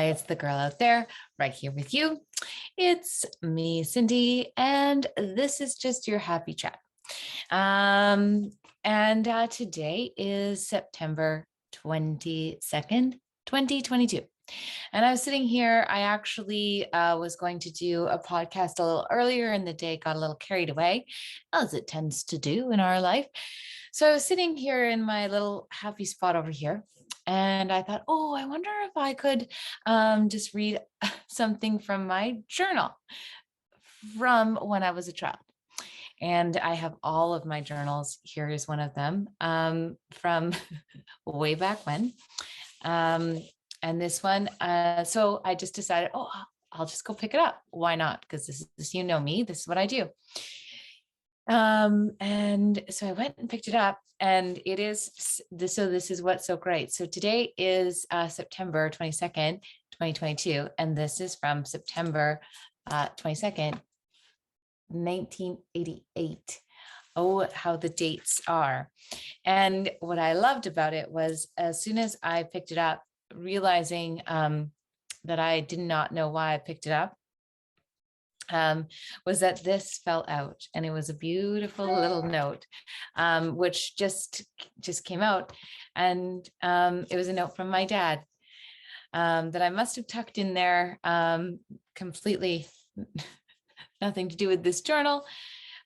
Hi, it's the girl out there right here with you. It's me, Cindy, and this is just your happy chat. Today is September 22nd, 2022. And I was sitting here. I actually was going to do a podcast a little earlier in the day, got a little carried away, as it tends to do in our life. So I was sitting here in my little happy spot over here. And I thought, oh, I wonder if I could just read something from my journal from when I was a child. And I have all of my journals. Here is one of them from way back when. And this one, so I just decided, oh, I'll just go pick it up. Why not? Because this is, you know me, this is what I do. And so I went and picked it up, and it is this. So this is what's so great. So today is September 22nd, 2022. And this is from September 22nd, 1988. Oh, how the dates are. And what I loved about it was as soon as I picked it up, realizing that I did not know why I picked it up, was that this fell out, and it was a beautiful little note, which just came out. And it was a note from my dad that I must have tucked in there, completely nothing to do with this journal.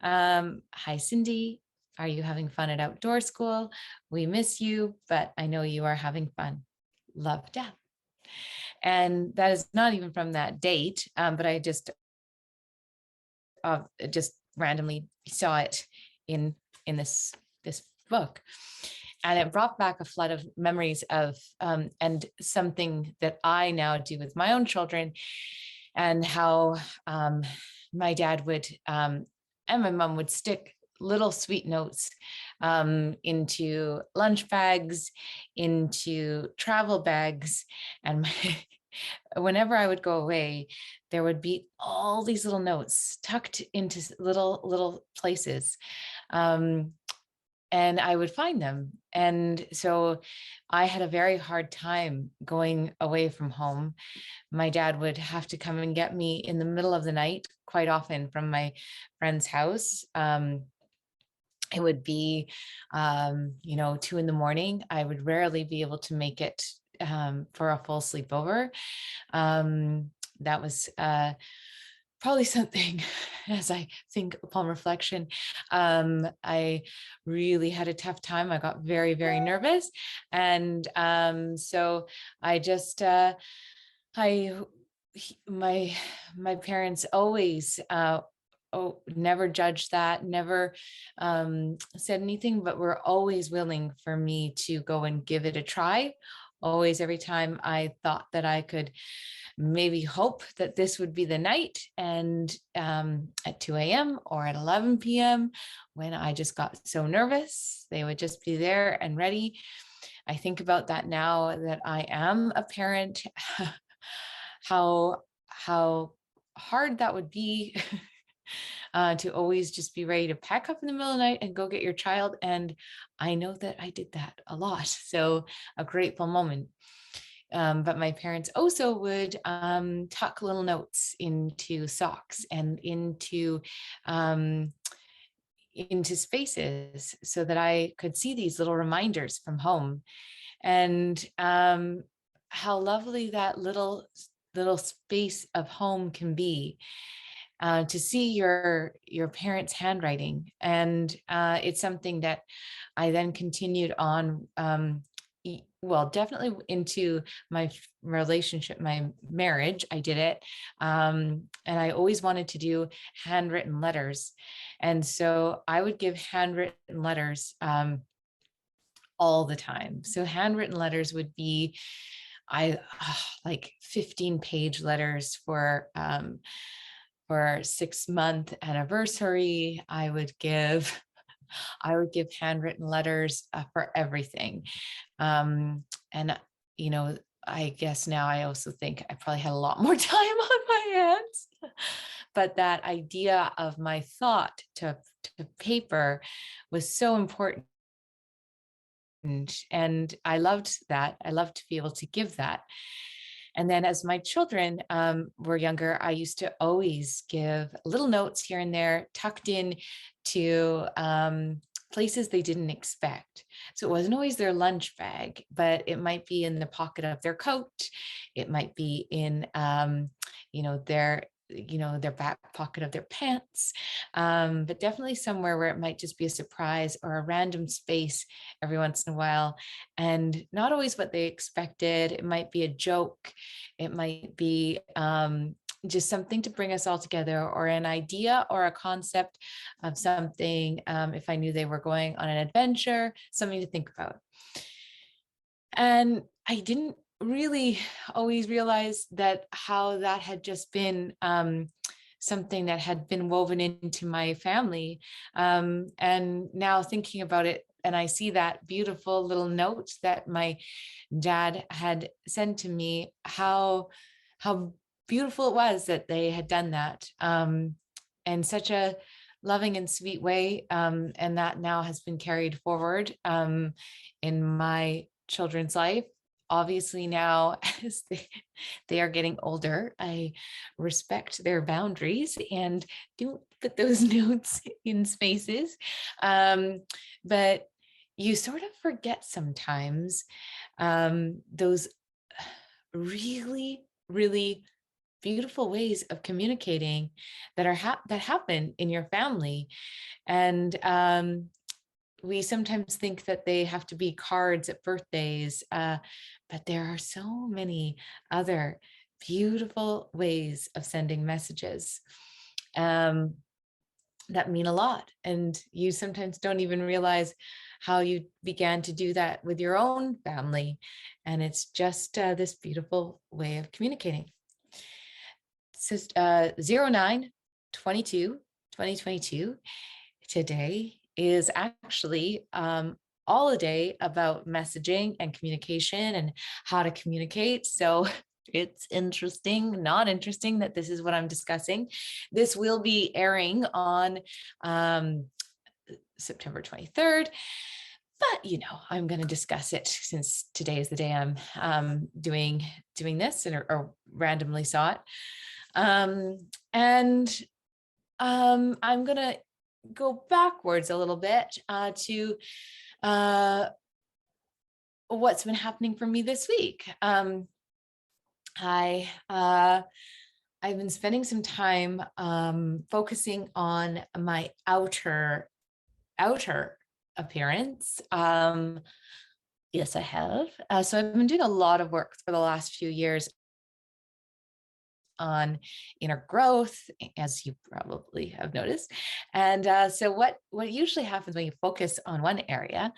Hi, Cindy. Are you having fun at outdoor school? We miss you, but I know you are having fun. Love, Dad. And that is not even from that date, but I just randomly saw it in this book, and it brought back a flood of memories of and something that I now do with my own children, and how my dad would and my mom would stick little sweet notes into lunch bags, into travel bags, and whenever I would go away, there would be all these little notes tucked into little places. And I would find them. And so I had a very hard time going away from home. My dad would have to come and get me in the middle of the night, quite often from my friend's house. It would be, 2 a.m. I would rarely be able to make it for a full sleepover. That was probably something, as I think upon reflection, I really had a tough time. I got very, very nervous. And so I just, my parents always, never judged that, never said anything, but were always willing for me to go and give it a try. Always, every time I thought that I could maybe hope that this would be the night, and at 2 a.m. or at 11 p.m. when I just got so nervous, they would just be there and ready. I think about that now that I am a parent, how hard that would be to always just be ready to pack up in the middle of the night and go get your child. And I know that I did that a lot. So a grateful moment. But my parents also would tuck little notes into socks and into spaces so that I could see these little reminders from home. And how lovely that little space of home can be. To see your parents' handwriting. And it's something that I then continued on, definitely into my relationship, my marriage. I did it. And I always wanted to do handwritten letters. And so I would give handwritten letters all the time. So handwritten letters would be like 15-page letters for 6-month anniversary. I would give handwritten letters for everything. And, I guess now I also think I probably had a lot more time on my hands, but that idea of my thought to paper was so important. And I loved that. I loved to be able to give that. And then as my children were younger, I used to always give little notes here and there tucked in to places they didn't expect. So it wasn't always their lunch bag, but it might be in the pocket of their coat. It might be in, their back pocket of their pants, but definitely somewhere where it might just be a surprise or a random space every once in a while, and not always what they expected. It might be a joke. It might be just something to bring us all together, or an idea or a concept of something. If I knew they were going on an adventure, something to think about. And I didn't really always realize that how that had just been something that had been woven into my family. And now thinking about it, and I see that beautiful little note that my dad had sent to me, how beautiful it was that they had done that, in such a loving and sweet way, and that now has been carried forward in my children's life. Obviously now, as they are getting older, I respect their boundaries and don't put those notes in spaces. But you sort of forget sometimes those really, really beautiful ways of communicating that that happen in your family. And we sometimes think that they have to be cards at birthdays, but there are so many other beautiful ways of sending messages that mean a lot. And you sometimes don't even realize how you began to do that with your own family. And it's just this beautiful way of communicating. So 09/22/2022, today is actually all a day about messaging and communication and how to communicate. So it's interesting, not interesting that this is what I'm discussing. This will be airing on September 23rd. But I'm going to discuss it since today is the day I'm doing this, or randomly saw it. And I'm going to go backwards a little bit to what's been happening for me this week. I've been spending some time focusing on my outer appearance. Yes, I have. So I've been doing a lot of work for the last few years on inner growth, as you probably have noticed. And so what usually happens when you focus on one area,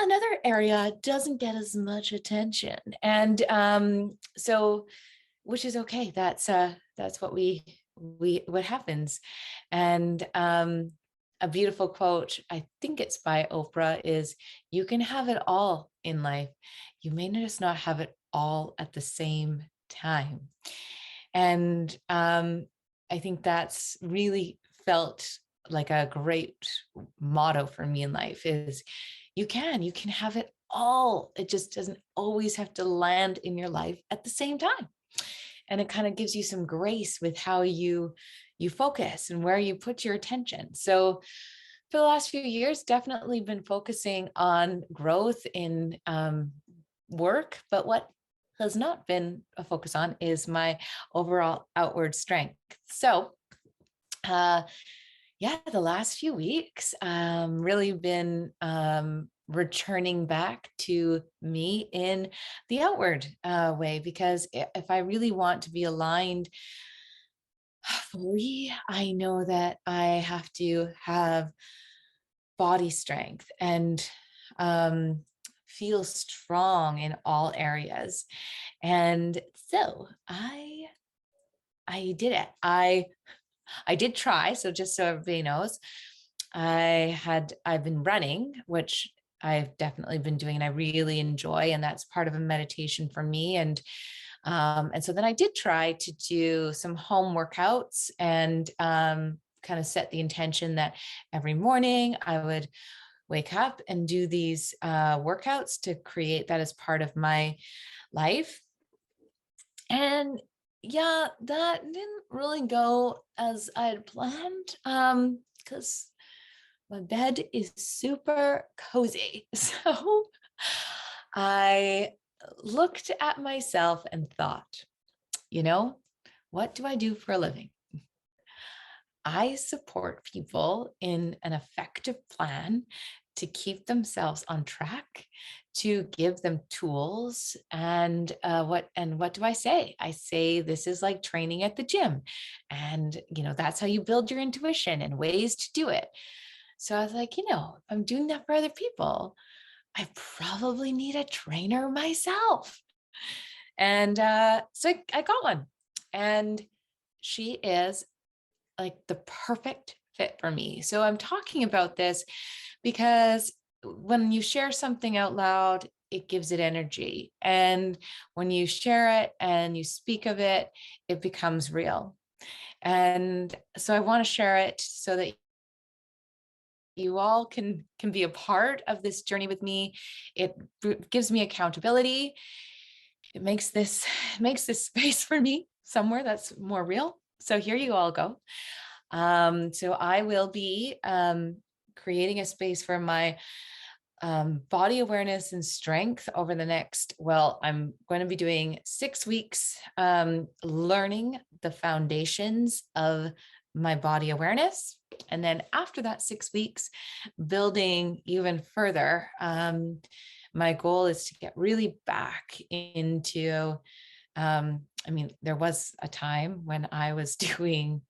another area doesn't get as much attention. And so, which is okay. That's what what happens. And a beautiful quote, I think it's by Oprah, is, "You can have it all in life. You may just not have it all at the same time." And I think that's really felt like a great motto for me in life, is you can have it all. It just doesn't always have to land in your life at the same time. And it kind of gives you some grace with how you focus and where you put your attention. So for the last few years, definitely been focusing on growth in work, but what has not been a focus on is my overall outward strength. So the last few weeks really been returning back to me in the outward way, because if I really want to be aligned fully, I know that I have to have body strength and feel strong in all areas. And so I did it. I did try. So just so everybody knows, I've been running, which I've definitely been doing and I really enjoy. And that's part of a meditation for me. And so then I did try to do some home workouts and kind of set the intention that every morning I would wake up and do these workouts to create that as part of my life. And yeah, that didn't really go as I had planned, because my bed is super cozy. So I looked at myself and thought, you know, what do I do for a living? I support people in an effective plan to keep themselves on track, to give them tools. And what do I say? I say this is like training at the gym, and that's how you build your intuition and ways to do it. So I was like, if I'm doing that for other people, I probably need a trainer myself. And so I got one, and she is like the perfect fit for me. So I'm talking about this because when you share something out loud, it gives it energy. And when you share it and you speak of it, it becomes real. And so I want to share it so that you all can be a part of this journey with me. It gives me accountability. It makes this space for me somewhere that's more real. So here you all go. So I will be creating a space for my body awareness and strength over the next, well, I'm going to be doing 6 weeks, learning the foundations of my body awareness. And then after that 6 weeks, building even further. My goal is to get really back into, there was a time when I was doing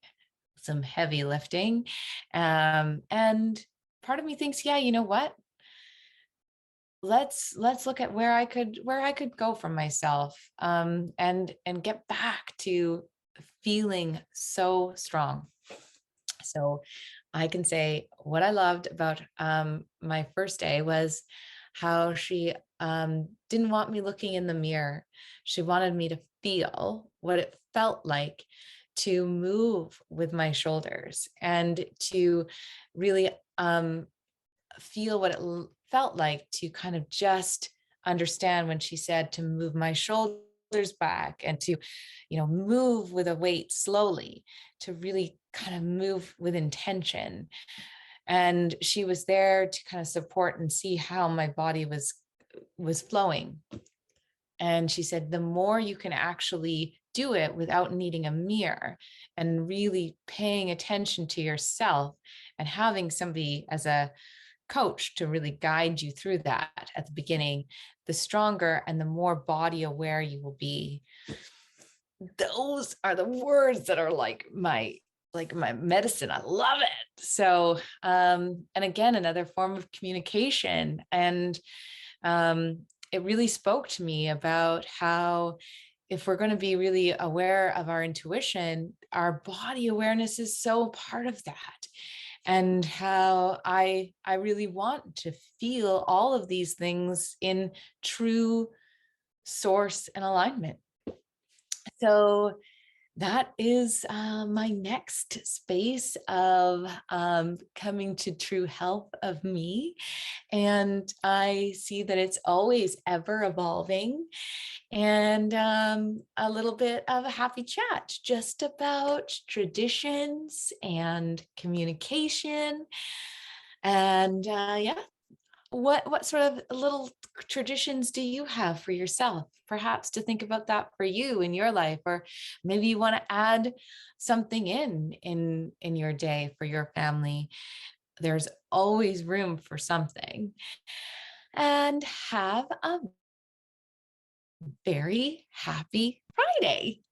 some heavy lifting. And part of me thinks, yeah, you know what? Let's look at where I could go for myself, and get back to feeling so strong. So I can say what I loved about my first day was how she didn't want me looking in the mirror. She wanted me to feel what it felt like to move with my shoulders and to really feel what it felt like to kind of just understand when she said to move my shoulders back and to move with a weight slowly, to really kind of move with intention. And she was there to kind of support and see how my body was flowing. And she said the more you can actually do it without needing a mirror and really paying attention to yourself and having somebody as a coach to really guide you through that at the beginning, the stronger and the more body aware you will be. Those are the words that are like my medicine. I love it. So and again, another form of communication. And it really spoke to me about how if we're going to be really aware of our intuition, our body awareness is so part of that. And how I really want to feel all of these things in true source and alignment. So that is my next space of coming to true health of me. And I see that it's always ever evolving. And a little bit of a happy chat just about traditions and communication. And yeah, what sort of little traditions do you have for yourself? Perhaps to think about that for you in your life, or maybe you want to add something in your day for your family. There's always room for something. And have a very happy Friday.